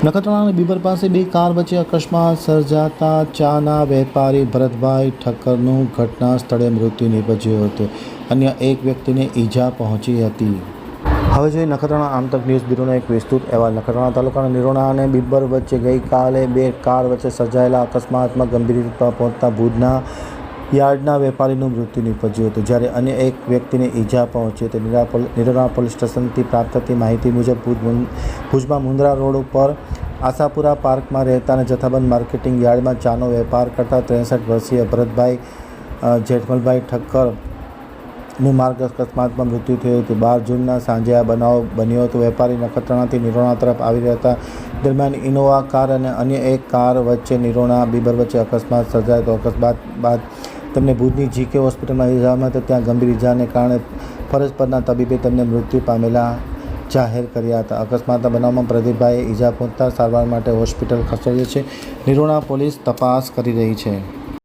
Nakhatrana Bieber પાસે બે car વચ્ચે અકસ્માત સર્જાતા ચાના વેપારી ભરતભાઈ ઠક્કરનું ઘટના સ્થળે મૃત્યુ નિપજ્યું હતું. અન્ય એક વ્યક્તિને ઈજા પહોંચી હતી. હવે જોઈએ નખત્રાણા આમતક ન્યૂઝ બ્યુરોનો એક વિસ્તૃત અહેવાલ. નખત્રાણા તાલુકાના નિરોણા અને બીબર વચ્ચે ગઈકાલે બે કાર વચ્ચે સર્જાયેલા અકસ્માતમાં ગંભીર રીતે પહોંચતા ભુજના યાર્ડના વેપારીનું મૃત્યુ નિપજ્યું હતું, જ્યારે અન્ય એક વ્યક્તિને ઈજા પહોંચી હતી. નિરોણા પોલીસ સ્ટેશનથી પ્રાપ્ત થતી માહિતી મુજબ ભુજમાં મુન્દ્રા રોડ ઉપર આશાપુરા પાર્કમાં રહેતા અને જથ્થાબંધ માર્કેટિંગ યાર્ડમાં ચાનો વેપાર કરતા 63 વર્ષીય ભરતભાઈ જેઠમલભાઈ ઠક્કરનું માર્ગ અકસ્માતમાં મૃત્યુ થયું હતું. 12 જૂનના સાંજે આ બનાવ બન્યો હતો. વેપારી નખત્રાણાથી નિરોણા તરફ આવી રહ્યા હતા. દરમિયાન ઇનોવા કાર અને અન્ય એક કાર વચ્ચે નિરોણા બીબર વચ્ચે અકસ્માત સર્જાયો હતો. અકસ્માત બાદ તેમને ભુજની જીકે હોસ્પિટલમાં લઈ જવામાં હતા. ત્યાં ગંભીર ઇજાને કારણે ફરજ પરના તબીબે તેમને મૃત્યુ પામેલા જાહેર કર્યા હતા. અકસ્માતના બનાવમાં પ્રદીપભાઈએ ઈજા પહોંચતા સારવાર માટે હોસ્પિટલ ખસેડ્યો છે. નિરોણા પોલીસ તપાસ કરી રહી છે.